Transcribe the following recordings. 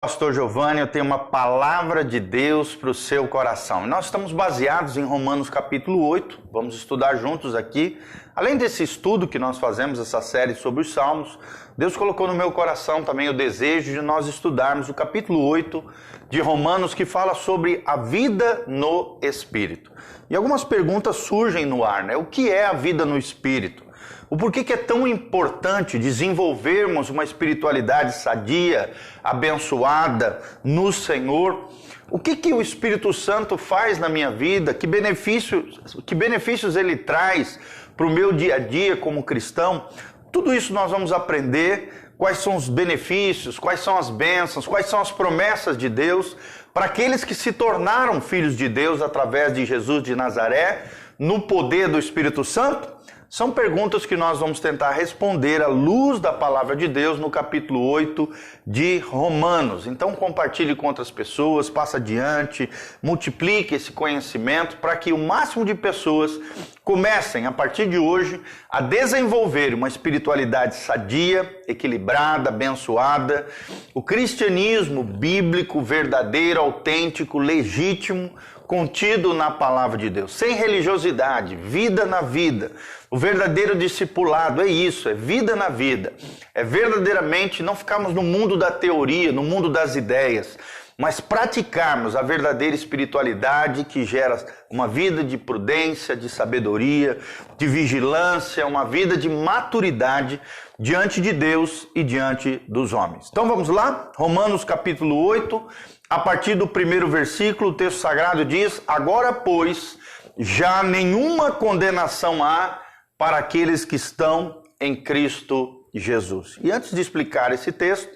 Pastor Giovanni, eu tenho uma palavra de Deus para o seu coração. Nós estamos baseados em Romanos capítulo 8, vamos estudar juntos aqui. Além desse estudo que nós fazemos, essa série sobre os Salmos, Deus colocou no meu coração também o desejo de nós estudarmos o capítulo 8 de Romanos, que fala sobre a vida no Espírito. E algumas perguntas surgem no ar, né? O que é a vida no Espírito? O porquê que é tão importante desenvolvermos uma espiritualidade sadia, abençoada no Senhor? O que o Espírito Santo faz na minha vida? Que benefícios ele traz para o meu dia a dia como cristão? Tudo isso nós vamos aprender. Quais são os benefícios, quais são as bênçãos, quais são as promessas de Deus para aqueles que se tornaram filhos de Deus através de Jesus de Nazaré, no poder do Espírito Santo? São perguntas que nós vamos tentar responder à luz da palavra de Deus no capítulo 8 de Romanos. Então compartilhe com outras pessoas, passe adiante, multiplique esse conhecimento para que o máximo de pessoas comecem, a partir de hoje, a desenvolver uma espiritualidade sadia, equilibrada, abençoada, o cristianismo bíblico, verdadeiro, autêntico, legítimo, contido na palavra de Deus, sem religiosidade, vida na vida. O verdadeiro discipulado é isso, é vida na vida. É verdadeiramente não ficarmos no mundo da teoria, no mundo das ideias, mas praticarmos a verdadeira espiritualidade que gera uma vida de prudência, de sabedoria, de vigilância, uma vida de maturidade diante de Deus e diante dos homens. Então vamos lá, Romanos capítulo 8, a partir do primeiro versículo, o texto sagrado diz: agora, pois, já nenhuma condenação há para aqueles que estão em Cristo Jesus. E antes de explicar esse texto,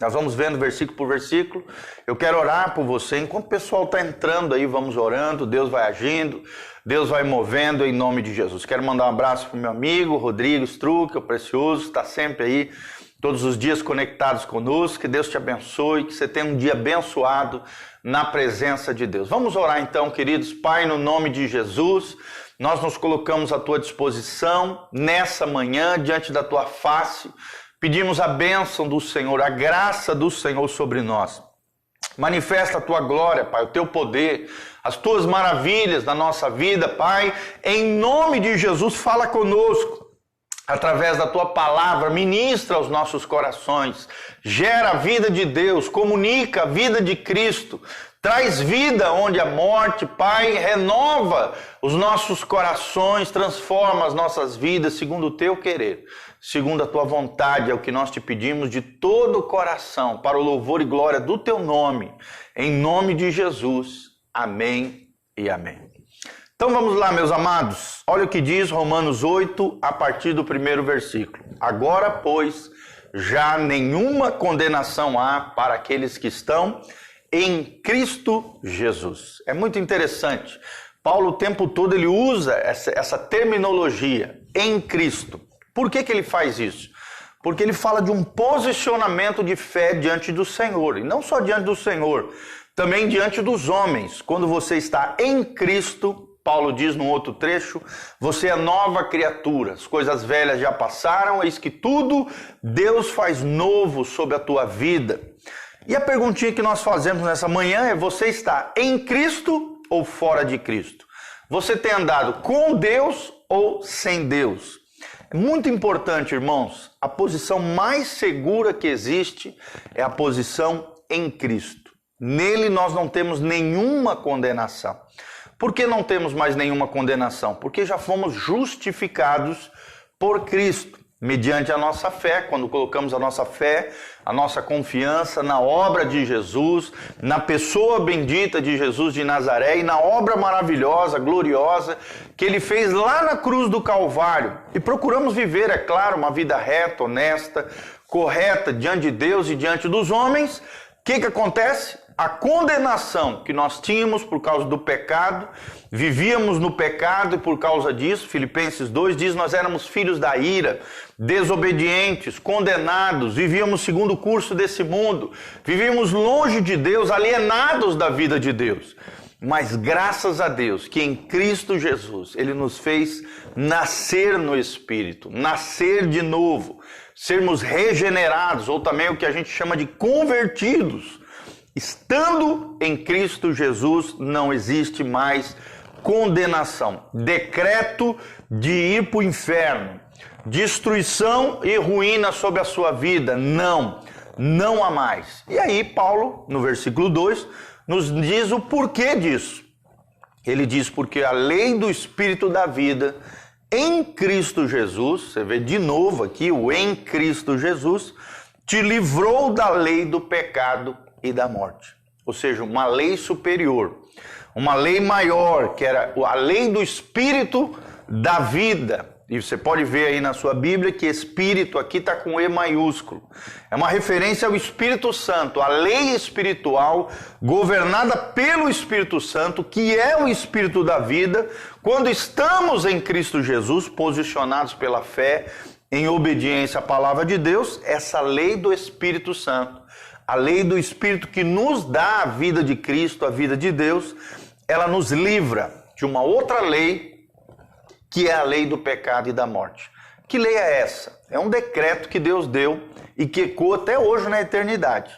nós vamos vendo versículo por versículo. Eu quero orar por você. Enquanto o pessoal está entrando aí, vamos orando, Deus vai agindo, Deus vai movendo em nome de Jesus. Quero mandar um abraço para o meu amigo Rodrigo Struck, o precioso, está sempre aí, todos os dias conectados conosco. Que Deus te abençoe, que você tenha um dia abençoado na presença de Deus. Vamos orar então, queridos. Pai, no nome de Jesus, nós nos colocamos à tua disposição nessa manhã, diante da tua face. Pedimos a bênção do Senhor, a graça do Senhor sobre nós. Manifesta a tua glória, Pai, o teu poder, as tuas maravilhas na nossa vida, Pai. Em nome de Jesus, fala conosco. Através da tua palavra, ministra aos nossos corações, gera a vida de Deus, comunica a vida de Cristo, traz vida onde há morte, Pai, renova os nossos corações, transforma as nossas vidas segundo o teu querer, segundo a tua vontade, é o que nós te pedimos de todo o coração, para o louvor e glória do teu nome, em nome de Jesus, amém e amém. Então vamos lá, meus amados, olha o que diz Romanos 8, a partir do primeiro versículo. Agora, pois, já nenhuma condenação há para aqueles que estão em Cristo Jesus. É muito interessante. Paulo o tempo todo ele usa essa terminologia, em Cristo. Por que ele faz isso? Porque ele fala de um posicionamento de fé diante do Senhor. E não só diante do Senhor, também diante dos homens. Quando você está em Cristo, Paulo diz num outro trecho, você é nova criatura, as coisas velhas já passaram, eis que tudo Deus faz novo sobre a tua vida. E a perguntinha que nós fazemos nessa manhã é: você está em Cristo ou fora de Cristo? Você tem andado com Deus ou sem Deus? É muito importante, irmãos, a posição mais segura que existe é a posição em Cristo. Nele nós não temos nenhuma condenação. Por que não temos mais nenhuma condenação? Porque já fomos justificados por Cristo, mediante a nossa fé, quando colocamos a nossa fé, a nossa confiança na obra de Jesus, na pessoa bendita de Jesus de Nazaré e na obra maravilhosa, gloriosa, que ele fez lá na cruz do Calvário. E procuramos viver, é claro, uma vida reta, honesta, correta diante de Deus e diante dos homens. O que acontece? A condenação que nós tínhamos por causa do pecado, vivíamos no pecado e por causa disso, Filipenses 2 diz, nós éramos filhos da ira, desobedientes, condenados, vivíamos segundo o curso desse mundo, vivíamos longe de Deus, alienados da vida de Deus. Mas graças a Deus que em Cristo Jesus Ele nos fez nascer no Espírito, nascer de novo, sermos regenerados, ou também o que a gente chama de convertidos. Estando em Cristo Jesus, não existe mais condenação, decreto de ir para o inferno, destruição e ruína sobre a sua vida, não há mais. E aí Paulo, no versículo 2, nos diz o porquê disso. Ele diz, porque a lei do Espírito da vida em Cristo Jesus, você vê de novo aqui o em Cristo Jesus, te livrou da lei do pecado e da morte. Ou seja, uma lei superior, uma lei maior, que era a lei do Espírito da vida. E você pode ver aí na sua Bíblia que Espírito aqui está com E maiúsculo. É uma referência ao Espírito Santo, a lei espiritual governada pelo Espírito Santo, que é o Espírito da vida, quando estamos em Cristo Jesus, posicionados pela fé, em obediência à palavra de Deus, essa lei do Espírito Santo, a lei do Espírito que nos dá a vida de Cristo, a vida de Deus, ela nos livra de uma outra lei, que é a lei do pecado e da morte. Que lei é essa? É um decreto que Deus deu e que ecoa até hoje na eternidade.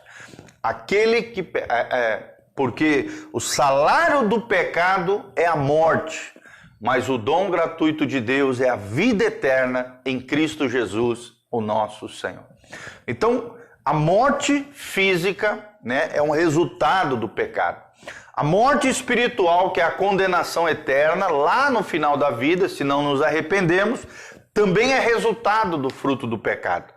Porque o salário do pecado é a morte, mas o dom gratuito de Deus é a vida eterna em Cristo Jesus, o nosso Senhor. Então, a morte física, né, é um resultado do pecado. A morte espiritual, que é a condenação eterna, lá no final da vida, se não nos arrependemos, também é resultado do fruto do pecado.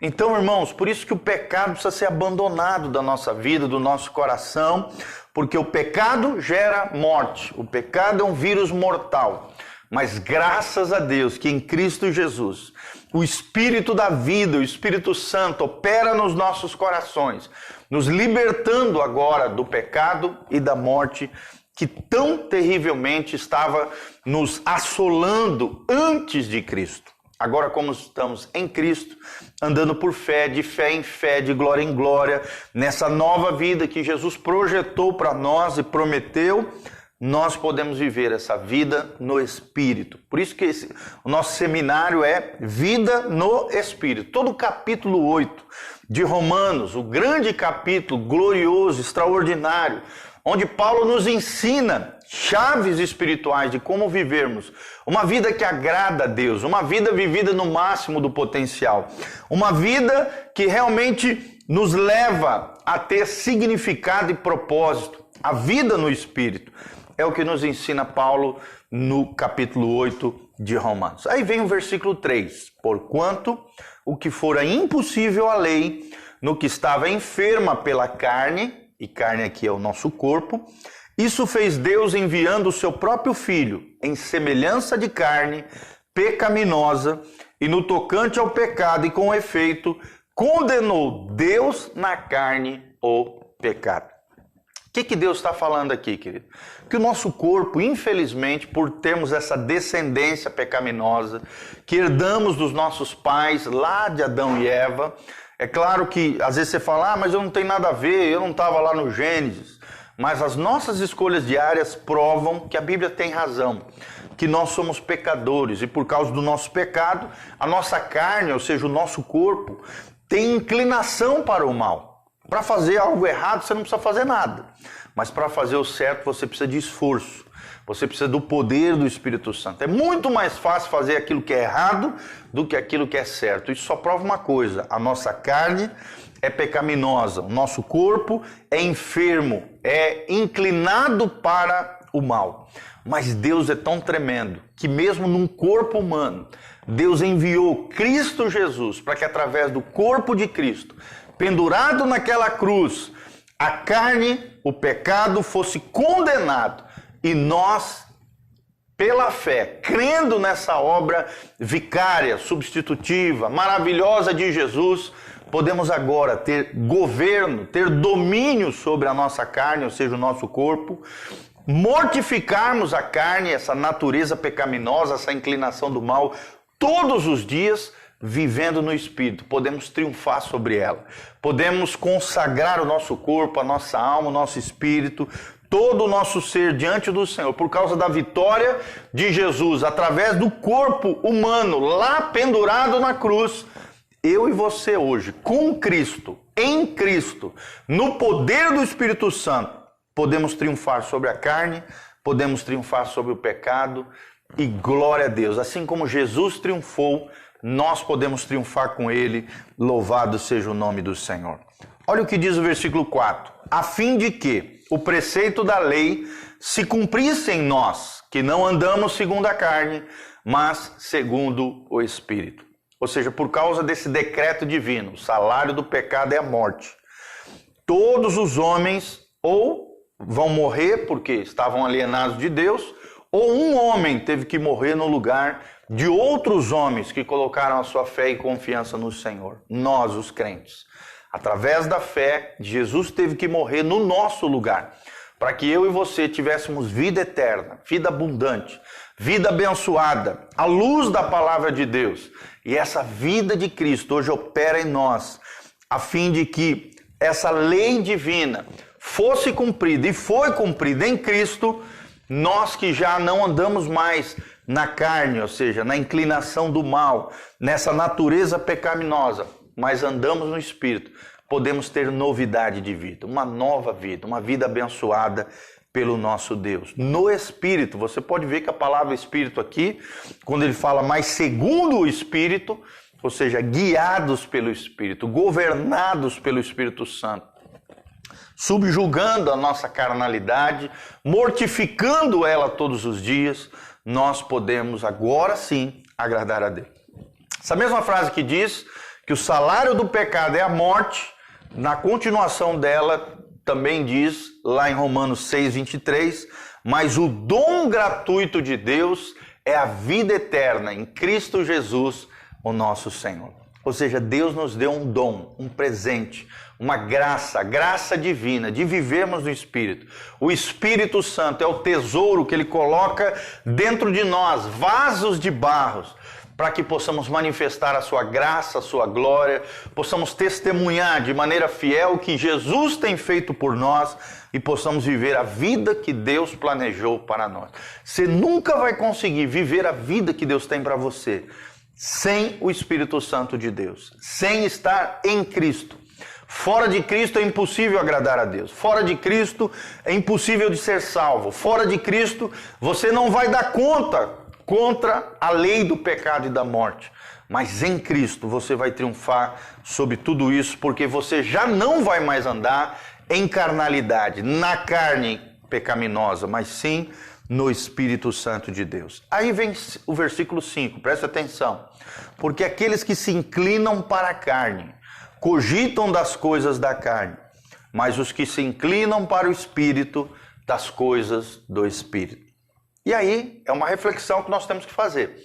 Então, irmãos, por isso que o pecado precisa ser abandonado da nossa vida, do nosso coração, porque o pecado gera morte. O pecado é um vírus mortal. Mas graças a Deus que em Cristo Jesus, o Espírito da vida, o Espírito Santo opera nos nossos corações, nos libertando agora do pecado e da morte que tão terrivelmente estava nos assolando antes de Cristo. Agora, como estamos em Cristo, andando por fé, de fé em fé, de glória em glória, nessa nova vida que Jesus projetou para nós e prometeu, nós podemos viver essa vida no Espírito. Por isso que o nosso seminário é Vida no Espírito. Todo o capítulo 8 de Romanos, o grande capítulo glorioso, extraordinário, onde Paulo nos ensina chaves espirituais de como vivermos uma vida que agrada a Deus, uma vida vivida no máximo do potencial, uma vida que realmente nos leva a ter significado e propósito, a vida no Espírito. É o que nos ensina Paulo no capítulo 8 de Romanos. Aí vem o versículo 3. Porquanto o que fora impossível à lei, no que estava enferma pela carne, e carne aqui é o nosso corpo, isso fez Deus enviando o seu próprio Filho, em semelhança de carne, pecaminosa, e no tocante ao pecado e com efeito, condenou Deus na carne o pecado. O que Deus está falando aqui, querido? Que o nosso corpo, infelizmente, por termos essa descendência pecaminosa, que herdamos dos nossos pais lá de Adão e Eva, é claro que às vezes você fala, mas eu não tenho nada a ver, eu não estava lá no Gênesis. Mas as nossas escolhas diárias provam que a Bíblia tem razão, que nós somos pecadores e por causa do nosso pecado, a nossa carne, ou seja, o nosso corpo, tem inclinação para o mal. Para fazer algo errado, você não precisa fazer nada. Mas para fazer o certo, você precisa de esforço. Você precisa do poder do Espírito Santo. É muito mais fácil fazer aquilo que é errado do que aquilo que é certo. Isso só prova uma coisa. A nossa carne é pecaminosa. O nosso corpo é enfermo. É inclinado para o mal. Mas Deus é tão tremendo que mesmo num corpo humano, Deus enviou Cristo Jesus para que através do corpo de Cristo, pendurado naquela cruz, a carne, o pecado fosse condenado e nós, pela fé, crendo nessa obra vicária, substitutiva, maravilhosa de Jesus, podemos agora ter governo, ter domínio sobre a nossa carne, ou seja, o nosso corpo, mortificarmos a carne, essa natureza pecaminosa, essa inclinação do mal, todos os dias, vivendo no Espírito, podemos triunfar sobre ela, podemos consagrar o nosso corpo, a nossa alma, o nosso espírito, todo o nosso ser diante do Senhor, por causa da vitória de Jesus, através do corpo humano, lá pendurado na cruz, eu e você hoje, com Cristo, em Cristo, no poder do Espírito Santo, podemos triunfar sobre a carne, podemos triunfar sobre o pecado, e glória a Deus. Assim como Jesus triunfou, nós podemos triunfar com Ele, louvado seja o nome do Senhor. Olha o que diz o versículo 4. A fim de que o preceito da lei se cumprisse em nós, que não andamos segundo a carne, mas segundo o Espírito. Ou seja, por causa desse decreto divino, o salário do pecado é a morte. Todos os homens ou vão morrer porque estavam alienados de Deus, ou um homem teve que morrer no lugar de outros homens que colocaram a sua fé e confiança no Senhor. Nós, os crentes. Através da fé, Jesus teve que morrer no nosso lugar, para que eu e você tivéssemos vida eterna, vida abundante, vida abençoada, à luz da palavra de Deus. E essa vida de Cristo hoje opera em nós, a fim de que essa lei divina fosse cumprida e foi cumprida em Cristo, nós que já não andamos mais na carne, ou seja, na inclinação do mal, nessa natureza pecaminosa, mas andamos no Espírito, podemos ter novidade de vida, uma nova vida, uma vida abençoada pelo nosso Deus. No Espírito, você pode ver que a palavra Espírito aqui, quando ele fala mais segundo o Espírito, ou seja, guiados pelo Espírito, governados pelo Espírito Santo, subjugando a nossa carnalidade, mortificando ela todos os dias, nós podemos agora sim agradar a Deus. Essa mesma frase que diz que o salário do pecado é a morte, na continuação dela também diz, lá em Romanos 6:23, mas o dom gratuito de Deus é a vida eterna em Cristo Jesus, o nosso Senhor. Ou seja, Deus nos deu um dom, um presente, uma graça divina de vivermos no Espírito. O Espírito Santo é o tesouro que Ele coloca dentro de nós, vasos de barros, para que possamos manifestar a sua graça, a sua glória, possamos testemunhar de maneira fiel o que Jesus tem feito por nós e possamos viver a vida que Deus planejou para nós. Você nunca vai conseguir viver a vida que Deus tem para você sem o Espírito Santo de Deus, sem estar em Cristo. Fora de Cristo é impossível agradar a Deus. Fora de Cristo é impossível de ser salvo. Fora de Cristo você não vai dar conta contra a lei do pecado e da morte. Mas em Cristo você vai triunfar sobre tudo isso, porque você já não vai mais andar em carnalidade, na carne pecaminosa, mas sim no Espírito Santo de Deus. Aí vem o versículo 5, presta atenção. Porque aqueles que se inclinam para a carne, cogitam das coisas da carne, mas os que se inclinam para o Espírito, das coisas do Espírito. E aí, é uma reflexão que nós temos que fazer.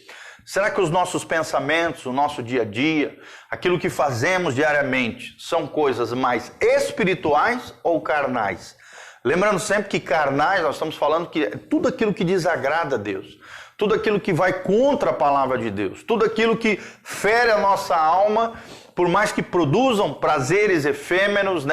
Será que os nossos pensamentos, o nosso dia a dia, aquilo que fazemos diariamente, são coisas mais espirituais ou carnais? Lembrando sempre que carnais, nós estamos falando que é tudo aquilo que desagrada a Deus, tudo aquilo que vai contra a palavra de Deus, tudo aquilo que fere a nossa alma, por mais que produzam prazeres efêmeros,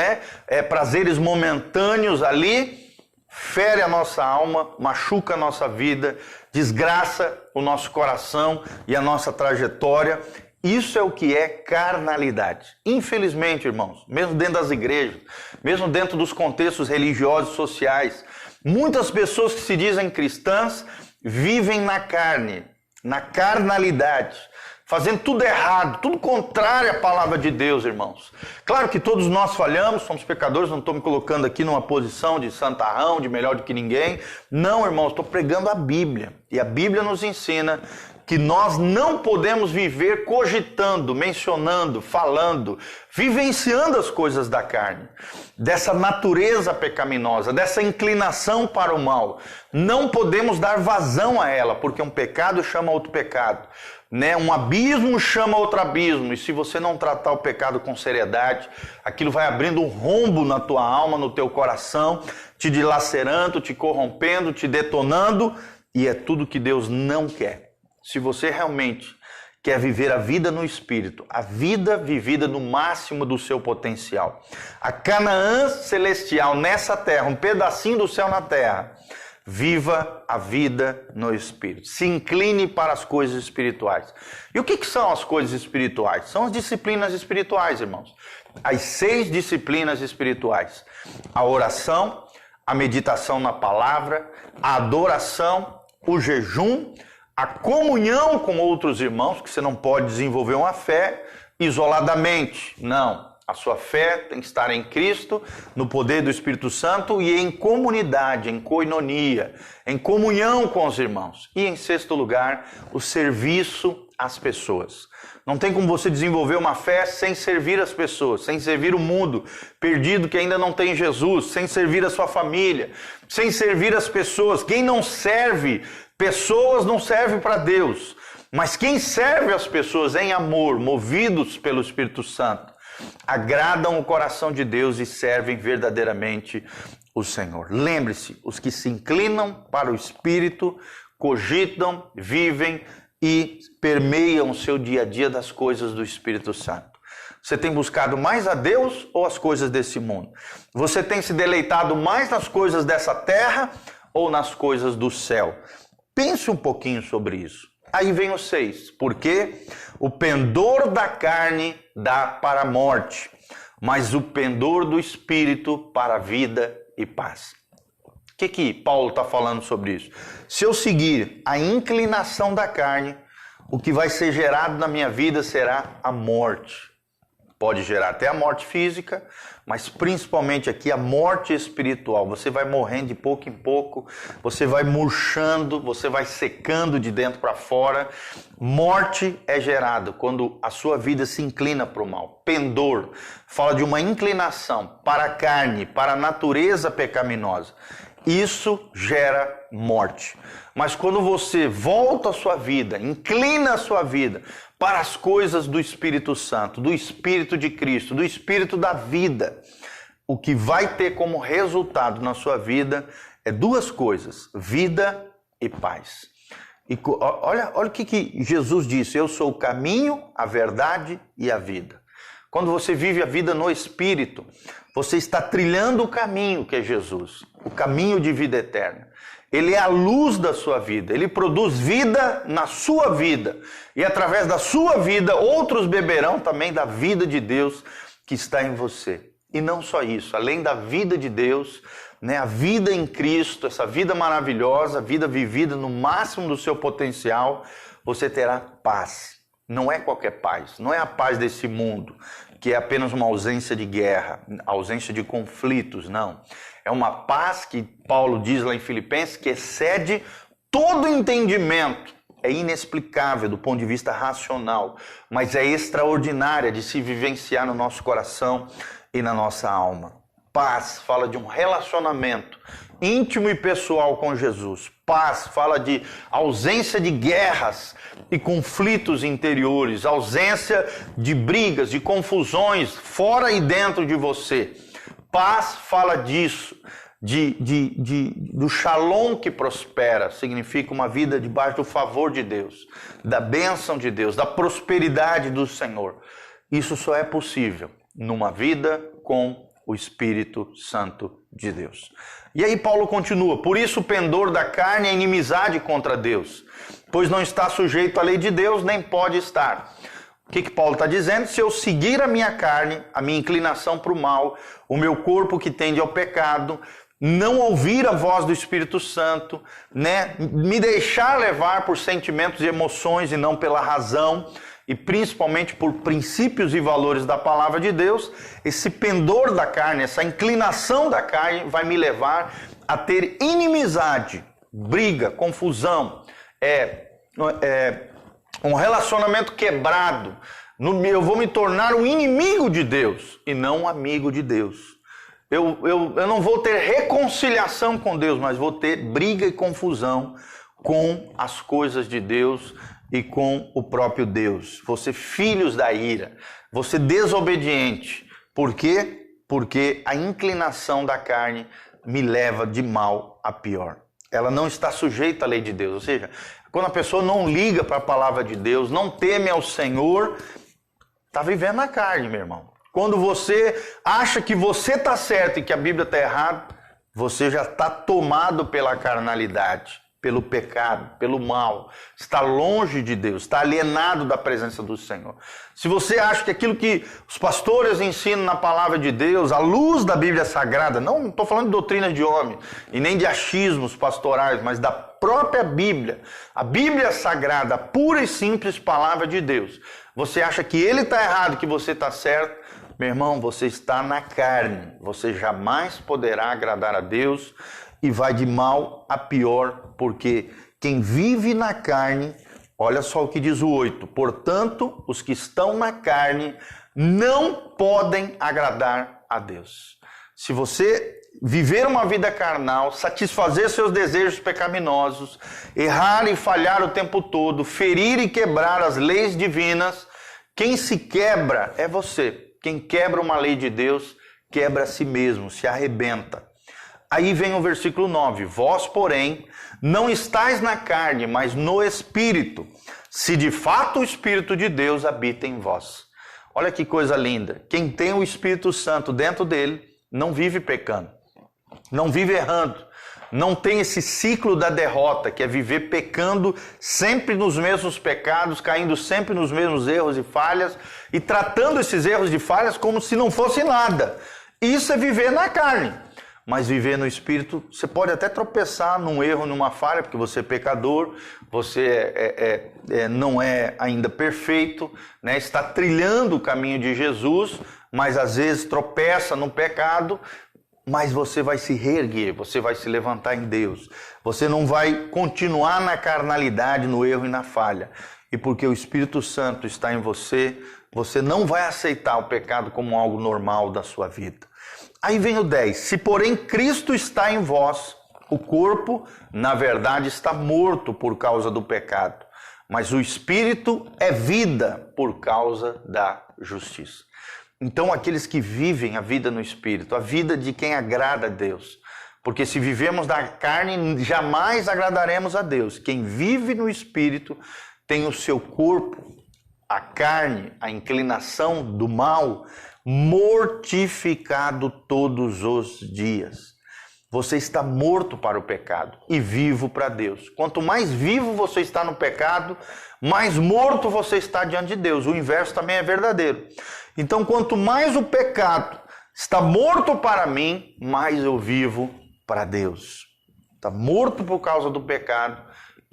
prazeres momentâneos ali, fere a nossa alma, machuca a nossa vida, desgraça o nosso coração e a nossa trajetória. Isso é o que é carnalidade. Infelizmente, irmãos, mesmo dentro das igrejas, mesmo dentro dos contextos religiosos e sociais, muitas pessoas que se dizem cristãs vivem na carne, na carnalidade, fazendo tudo errado, tudo contrário à palavra de Deus, irmãos. Claro que todos nós falhamos, somos pecadores, não estou me colocando aqui numa posição de santarrão, de melhor do que ninguém. Não, irmãos, estou pregando a Bíblia. E a Bíblia nos ensina que nós não podemos viver cogitando, mencionando, falando, vivenciando as coisas da carne, dessa natureza pecaminosa, dessa inclinação para o mal. Não podemos dar vazão a ela, porque um pecado chama outro pecado. Um abismo chama outro abismo, e se você não tratar o pecado com seriedade, aquilo vai abrindo um rombo na tua alma, no teu coração, te dilacerando, te corrompendo, te detonando, e é tudo que Deus não quer. Se você realmente quer viver a vida no Espírito, a vida vivida no máximo do seu potencial, a Canaã celestial nessa terra, um pedacinho do céu na terra, Viva a vida no Espírito. Se incline para as coisas espirituais. E o que são as coisas espirituais? São as disciplinas espirituais, irmãos. As 6 disciplinas espirituais. A oração, a meditação na palavra, a adoração, o jejum, a comunhão com outros irmãos, que você não pode desenvolver uma fé isoladamente. Não. A sua fé tem que estar em Cristo, no poder do Espírito Santo e em comunidade, em koinonia, em comunhão com os irmãos. E em 6º lugar, o serviço às pessoas. Não tem como você desenvolver uma fé sem servir as pessoas, sem servir o mundo perdido que ainda não tem Jesus, sem servir a sua família, sem servir as pessoas. Quem não serve pessoas não serve para Deus, mas quem serve as pessoas em amor, movidos pelo Espírito Santo, agradam o coração de Deus e servem verdadeiramente o Senhor. Lembre-se, os que se inclinam para o Espírito, cogitam, vivem e permeiam o seu dia a dia das coisas do Espírito Santo. Você tem buscado mais a Deus ou as coisas desse mundo? Você tem se deleitado mais nas coisas dessa terra ou nas coisas do céu? Pense um pouquinho sobre isso. Aí vem o 6, porque o pendor da carne dá para a morte, mas o pendor do Espírito para a vida e paz. O que Paulo está falando sobre isso? Se eu seguir a inclinação da carne, o que vai ser gerado na minha vida será a morte. Pode gerar até a morte física, mas principalmente aqui a morte espiritual. Você vai morrendo de pouco em pouco, você vai murchando, você vai secando de dentro para fora. Morte é gerada quando a sua vida se inclina para o mal. Pendor fala de uma inclinação para a carne, para a natureza pecaminosa. Isso gera morte. Mas quando você volta a sua vida, inclina a sua vida para as coisas do Espírito Santo, do Espírito de Cristo, do Espírito da vida, o que vai ter como resultado na sua vida é 2 coisas: vida e paz. E olha o que Jesus disse: eu sou o caminho, a verdade e a vida. Quando você vive a vida no Espírito, você está trilhando o caminho que é Jesus, o caminho de vida eterna. Ele é a luz da sua vida, ele produz vida na sua vida. E através da sua vida, outros beberão também da vida de Deus que está em você. E não só isso, além da vida de Deus, a vida em Cristo, essa vida maravilhosa, vida vivida no máximo do seu potencial, você terá paz. Não é qualquer paz, não é a paz desse mundo, que é apenas uma ausência de guerra, ausência de conflitos, não. É uma paz que Paulo diz lá em Filipenses que excede todo entendimento. É inexplicável do ponto de vista racional, mas é extraordinária de se vivenciar no nosso coração e na nossa alma. Paz fala de um relacionamento íntimo e pessoal com Jesus. Paz fala de ausência de guerras e conflitos interiores, ausência de brigas, de confusões fora e dentro de você. Paz fala disso, do shalom que prospera, significa uma vida debaixo do favor de Deus, da bênção de Deus, da prosperidade do Senhor. Isso só é possível numa vida com o Espírito Santo de Deus. E aí Paulo continua: por isso o pendor da carne é inimizade contra Deus, pois não está sujeito à lei de Deus, nem pode estar. O que Paulo está dizendo? Se eu seguir a minha carne, a minha inclinação para o mal, o meu corpo que tende ao pecado, não ouvir a voz do Espírito Santo, me deixar levar por sentimentos e emoções e não pela razão, e principalmente por princípios e valores da palavra de Deus, esse pendor da carne, essa inclinação da carne vai me levar a ter inimizade, briga, confusão, um relacionamento quebrado. Eu vou me tornar um inimigo de Deus e não um amigo de Deus. Eu não vou ter reconciliação com Deus, mas vou ter briga e confusão com as coisas de Deus e com o próprio Deus. Vou ser filhos da ira, vou ser desobediente. Por quê? Porque a inclinação da carne me leva de mal a pior. Ela não está sujeita à lei de Deus. Ou seja, quando a pessoa não liga para a palavra de Deus, não teme ao Senhor, está vivendo na carne, meu irmão. Quando você acha que você está certo e que a Bíblia está errada, você já está tomado pela carnalidade, pelo pecado, pelo mal, está longe de Deus, está alienado da presença do Senhor. Se você acha que aquilo que os pastores ensinam na palavra de Deus, à luz da Bíblia Sagrada, não estou falando de doutrina de homem e nem de achismos pastorais, mas da própria Bíblia, a Bíblia Sagrada, a pura e simples palavra de Deus, você acha que ele está errado, que você está certo, meu irmão, você está na carne, você jamais poderá agradar a Deus e vai de mal a pior, porque quem vive na carne, olha só o que diz o 8, portanto, os que estão na carne não podem agradar a Deus. Se você viver uma vida carnal, satisfazer seus desejos pecaminosos, errar e falhar o tempo todo, ferir e quebrar as leis divinas, quem se quebra é você. Quem quebra uma lei de Deus, quebra a si mesmo, se arrebenta. Aí vem o versículo 9. Vós, porém, não estáis na carne, mas no Espírito, se de fato o Espírito de Deus habita em vós. Olha que coisa linda. Quem tem o Espírito Santo dentro dele, não vive pecando, não vive errando. Não tem esse ciclo da derrota, que é viver pecando sempre nos mesmos pecados, caindo sempre nos mesmos erros e falhas, e tratando esses erros e falhas como se não fosse nada. Isso é viver na carne. Mas viver no Espírito, você pode até tropeçar num erro, numa falha, porque você é pecador, você não é ainda perfeito, né? Está trilhando o caminho de Jesus, mas às vezes tropeça no pecado, mas você vai se reerguer, você vai se levantar em Deus. Você não vai continuar na carnalidade, no erro e na falha. E porque o Espírito Santo está em você, você não vai aceitar o pecado como algo normal da sua vida. Aí vem o 10. Se porém Cristo está em vós, o corpo, na verdade, está morto por causa do pecado, mas o Espírito é vida por causa da justiça. Então, aqueles que vivem a vida no Espírito, a vida de quem agrada a Deus, porque se vivemos na carne, jamais agradaremos a Deus. Quem vive no Espírito tem o seu corpo, a carne, a inclinação do mal, mortificado todos os dias. Você está morto para o pecado e vivo para Deus. Quanto mais vivo você está no pecado, mais morto você está diante de Deus. O inverso também é verdadeiro. Então, quanto mais o pecado está morto para mim, mais eu vivo para Deus. Está morto por causa do pecado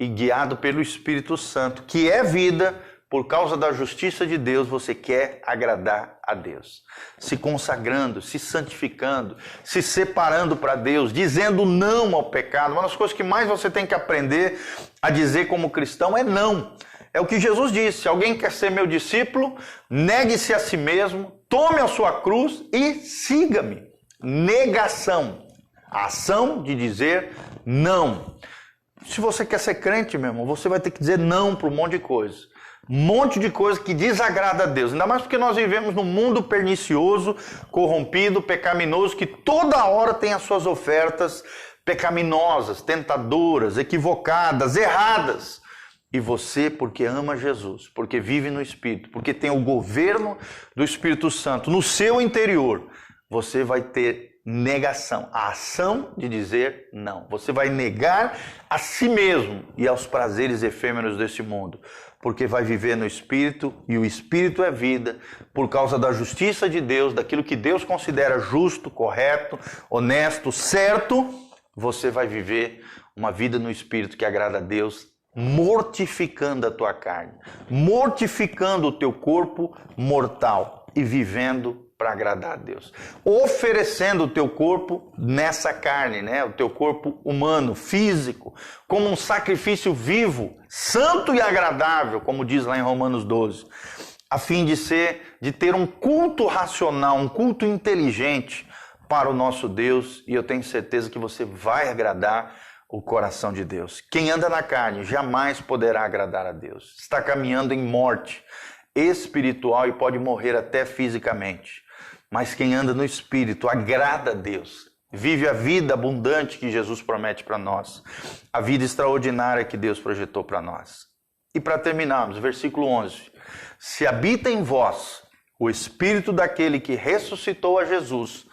e guiado pelo Espírito Santo, que é vida. Por causa da justiça de Deus, você quer agradar a Deus. Se consagrando, se santificando, se separando para Deus, dizendo não ao pecado. Uma das coisas que mais você tem que aprender a dizer como cristão é não. É o que Jesus disse: se alguém quer ser meu discípulo, negue-se a si mesmo, tome a sua cruz e siga-me. Negação. A ação de dizer não. Se você quer ser crente, meu irmão, você vai ter que dizer não para um monte de coisa. Um monte de coisa que desagrada a Deus. Ainda mais porque nós vivemos num mundo pernicioso, corrompido, pecaminoso, que toda hora tem as suas ofertas pecaminosas, tentadoras, equivocadas, erradas. E você, porque ama Jesus, porque vive no Espírito, porque tem o governo do Espírito Santo no seu interior, você vai ter negação, a ação de dizer não. Você vai negar a si mesmo e aos prazeres efêmeros desse mundo, porque vai viver no Espírito, e o Espírito é vida, por causa da justiça de Deus, daquilo que Deus considera justo, correto, honesto, certo. Você vai viver uma vida no Espírito que agrada a Deus, mortificando a tua carne, mortificando o teu corpo mortal e vivendo para agradar a Deus. Oferecendo o teu corpo nessa carne, né? O teu corpo humano, físico, como um sacrifício vivo, santo e agradável, como diz lá em Romanos 12, a fim de ter um culto racional, um culto inteligente para o nosso Deus, e eu tenho certeza que você vai agradar o coração de Deus. Quem anda na carne jamais poderá agradar a Deus. Está caminhando em morte espiritual e pode morrer até fisicamente. Mas quem anda no Espírito agrada a Deus, vive a vida abundante que Jesus promete para nós, a vida extraordinária que Deus projetou para nós. E para terminarmos, versículo 11: se habita em vós o Espírito daquele que ressuscitou a Jesus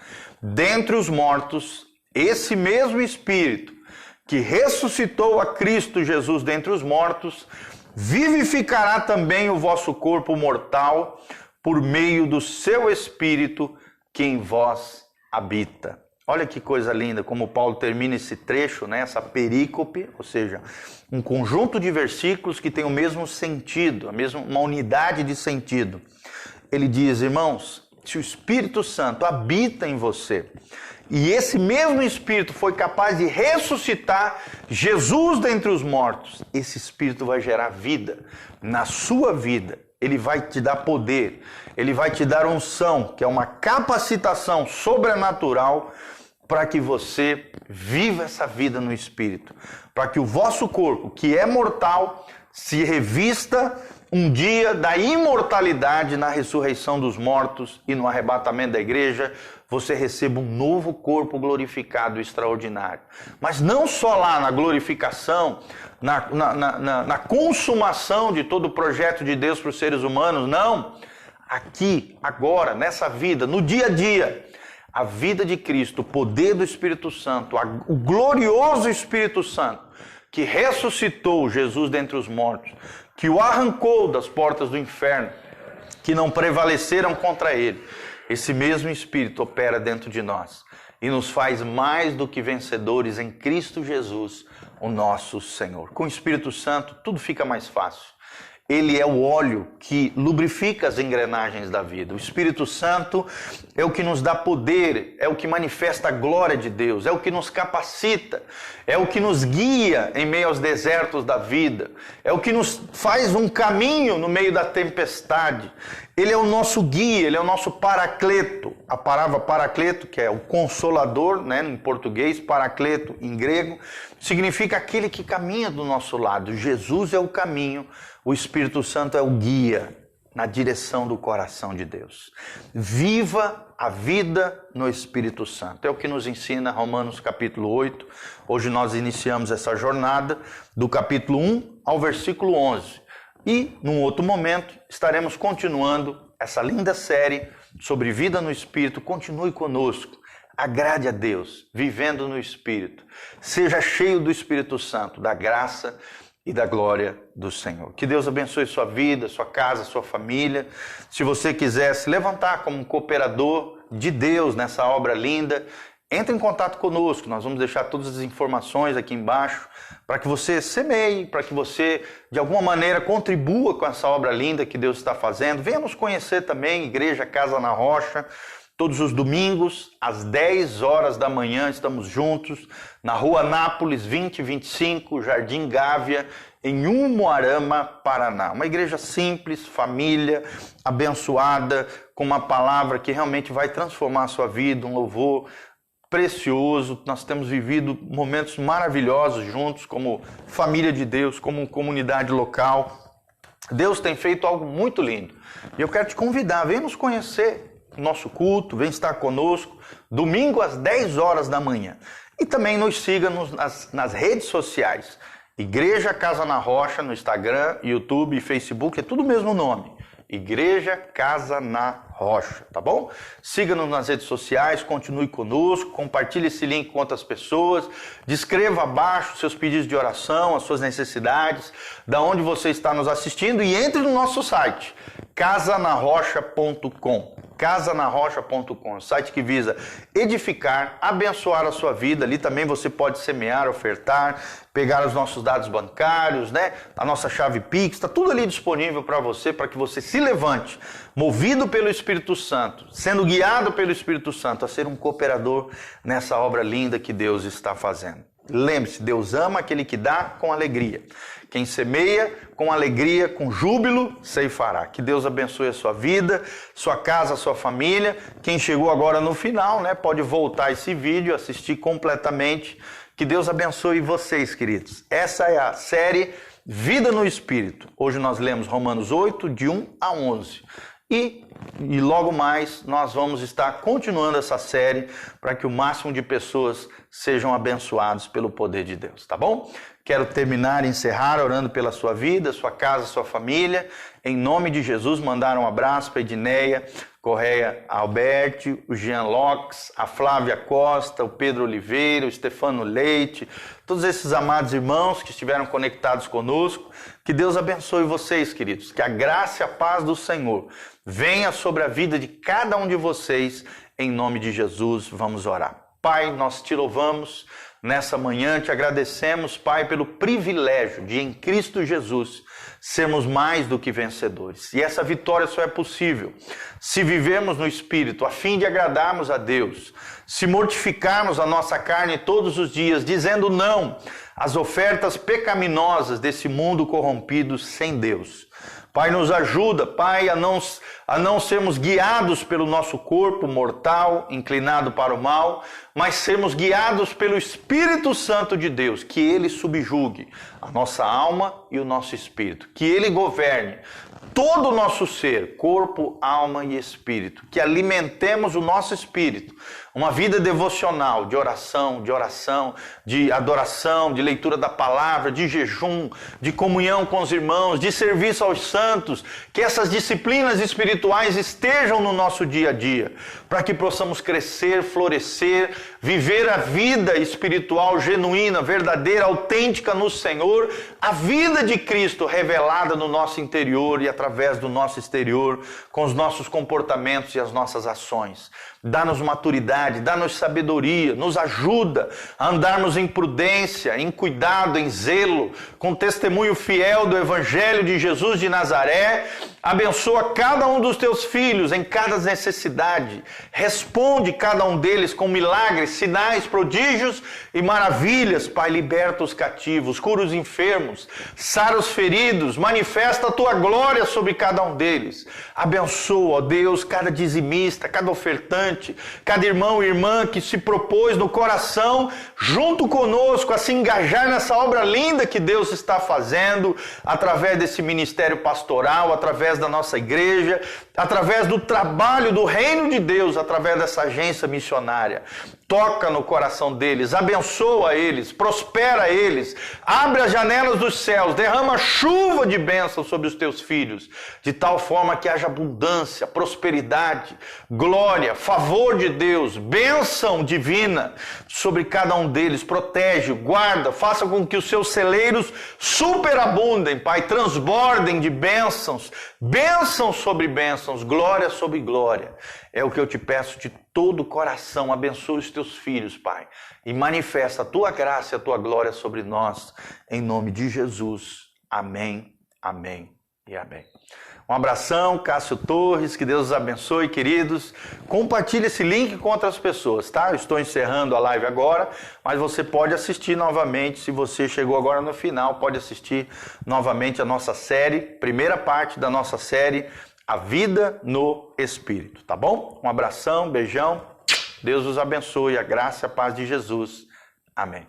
dentre os mortos, esse mesmo Espírito que ressuscitou a Cristo Jesus dentre os mortos, vivificará também o vosso corpo mortal por meio do seu Espírito que em vós habita. Olha que coisa linda como Paulo termina esse trecho, né? Essa perícope, ou seja, um conjunto de versículos que tem o mesmo sentido, uma unidade de sentido. Ele diz, irmãos, se o Espírito Santo habita em você, e esse mesmo Espírito foi capaz de ressuscitar Jesus dentre os mortos, esse Espírito vai gerar vida na sua vida. Ele vai te dar poder, ele vai te dar unção, que é uma capacitação sobrenatural para que você viva essa vida no Espírito. Para que o vosso corpo, que é mortal, se revista um dia da imortalidade na ressurreição dos mortos e no arrebatamento da igreja, você receba um novo corpo glorificado extraordinário. Mas não só lá na glorificação, na consumação de todo o projeto de Deus para os seres humanos, não. Aqui, agora, nessa vida, no dia a dia, a vida de Cristo, o poder do Espírito Santo, o glorioso Espírito Santo, que ressuscitou Jesus dentre os mortos, que o arrancou das portas do inferno, que não prevaleceram contra ele. Esse mesmo Espírito opera dentro de nós e nos faz mais do que vencedores em Cristo Jesus, o nosso Senhor. Com o Espírito Santo, tudo fica mais fácil. Ele é o óleo que lubrifica as engrenagens da vida. O Espírito Santo é o que nos dá poder, é o que manifesta a glória de Deus, é o que nos capacita, é o que nos guia em meio aos desertos da vida, é o que nos faz um caminho no meio da tempestade. Ele é o nosso guia, ele é o nosso paracleto. A palavra paracleto, que é o consolador, né, em português, paracleto em grego, significa aquele que caminha do nosso lado. Jesus é o caminho, o Espírito Santo é o guia na direção do coração de Deus. Viva a vida no Espírito Santo. É o que nos ensina Romanos capítulo 8. Hoje nós iniciamos essa jornada do capítulo 1 ao versículo 11. E, num outro momento, estaremos continuando essa linda série sobre vida no Espírito. Continue conosco. Agrade a Deus, vivendo no Espírito. Seja cheio do Espírito Santo, da graça e da glória do Senhor. Que Deus abençoe sua vida, sua casa, sua família. Se você quiser se levantar como um cooperador de Deus nessa obra linda, entre em contato conosco. Nós vamos deixar todas as informações aqui embaixo para que você semeie, para que você, de alguma maneira, contribua com essa obra linda que Deus está fazendo. Venha nos conhecer também, Igreja Casa na Rocha. Todos os domingos, às 10 horas da manhã, estamos juntos na Rua Anápolis 2025, Jardim Gávea, em Umuarama, Paraná. Uma igreja simples, família, abençoada, com uma palavra que realmente vai transformar a sua vida, um louvor precioso. Nós temos vivido momentos maravilhosos juntos, como família de Deus, como comunidade local. Deus tem feito algo muito lindo. E eu quero te convidar, venha nos conhecer. Nosso culto, vem estar conosco, domingo às 10 horas da manhã. E também nos siga nas redes sociais. Igreja Casa na Rocha, no Instagram, YouTube e Facebook, é tudo o mesmo nome. Igreja Casa na Rocha, tá bom? Siga-nos nas redes sociais, continue conosco, compartilhe esse link com outras pessoas, descreva abaixo seus pedidos de oração, as suas necessidades, da onde você está nos assistindo e entre no nosso site, casanarrocha.com. casanarrocha.com, site que visa edificar, abençoar a sua vida. Ali também você pode semear, ofertar, pegar os nossos dados bancários, né? A nossa chave Pix, está tudo ali disponível para que você se levante, movido pelo Espírito Santo, sendo guiado pelo Espírito Santo a ser um cooperador nessa obra linda que Deus está fazendo. Lembre-se, Deus ama aquele que dá com alegria. Quem semeia com alegria, com júbilo, ceifará. Que Deus abençoe a sua vida, sua casa, sua família. Quem chegou agora no final, né, pode voltar esse vídeo, assistir completamente. Que Deus abençoe vocês, queridos. Essa é a série Vida no Espírito. Hoje nós lemos Romanos 8, de 1 a 11. E e logo mais nós vamos estar continuando essa série para que o máximo de pessoas sejam abençoados pelo poder de Deus, tá bom? Quero terminar e encerrar orando pela sua vida, sua casa, sua família. Em nome de Jesus, mandar um abraço para a Edneia Correia Alberti, o Jean Locks, a Flávia Costa, o Pedro Oliveira, o Stefano Leite, todos esses amados irmãos que estiveram conectados conosco. Que Deus abençoe vocês, queridos. Que a graça e a paz do Senhor venha sobre a vida de cada um de vocês. Em nome de Jesus, vamos orar. Pai, nós te louvamos nessa manhã, te agradecemos, Pai, pelo privilégio de, em Cristo Jesus, sermos mais do que vencedores. E essa vitória só é possível se vivermos no Espírito, a fim de agradarmos a Deus, se mortificarmos a nossa carne todos os dias, dizendo não às ofertas pecaminosas desse mundo corrompido sem Deus. Pai, nos ajuda, Pai, a não sermos guiados pelo nosso corpo mortal, inclinado para o mal, mas sermos guiados pelo Espírito Santo de Deus, que Ele subjugue a nossa alma e o nosso espírito, que Ele governe todo o nosso ser, corpo, alma e espírito, que alimentemos o nosso espírito, uma vida devocional, de oração, de adoração, de leitura da palavra, de jejum, de comunhão com os irmãos, de serviço aos santos, que essas disciplinas espirituais estejam no nosso dia a dia, para que possamos crescer, florescer, viver a vida espiritual genuína, verdadeira, autêntica no Senhor, a vida de Cristo revelada no nosso interior e através do nosso exterior, com os nossos comportamentos e as nossas ações. Dá-nos maturidade, dá-nos sabedoria, nos ajuda a andarmos em prudência, em cuidado, em zelo, com testemunho fiel do Evangelho de Jesus de Nazaré. Abençoa cada um dos teus filhos em cada necessidade. Responde cada um deles com milagres, sinais, prodígios e maravilhas. Pai, liberta os cativos, cura os enfermos, sara os feridos, manifesta a tua glória sobre cada um deles. Abençoa, ó Deus, cada dizimista, cada ofertante, cada irmão e irmã que se propôs no coração, junto conosco, a se engajar nessa obra linda que Deus está fazendo, através desse ministério pastoral, através da nossa igreja, através do trabalho do reino de Deus, através dessa agência missionária. Toca no coração deles, abençoa eles, prospera eles, abre as janelas dos céus, derrama chuva de bênção sobre os teus filhos, de tal forma que haja abundância, prosperidade, glória, favor de Deus, bênção divina sobre cada um deles. Protege, guarda, faça com que os seus celeiros superabundem, Pai, transbordem de bênçãos, bênçãos sobre bênçãos, glória sobre glória. É o que eu te peço de todo o coração. Abençoa os teus filhos, Pai, e manifesta a tua graça e a tua glória sobre nós, em nome de Jesus. Amém, amém e amém. Um abração, Cássio Torres, que Deus os abençoe, queridos. Compartilhe esse link com outras pessoas, tá? Eu estou encerrando a live agora, mas você pode assistir novamente, se você chegou agora no final, pode assistir novamente a nossa série, primeira parte da nossa série, A Vida no Espírito, tá bom? Um abração, beijão, Deus os abençoe, a graça e a paz de Jesus. Amém.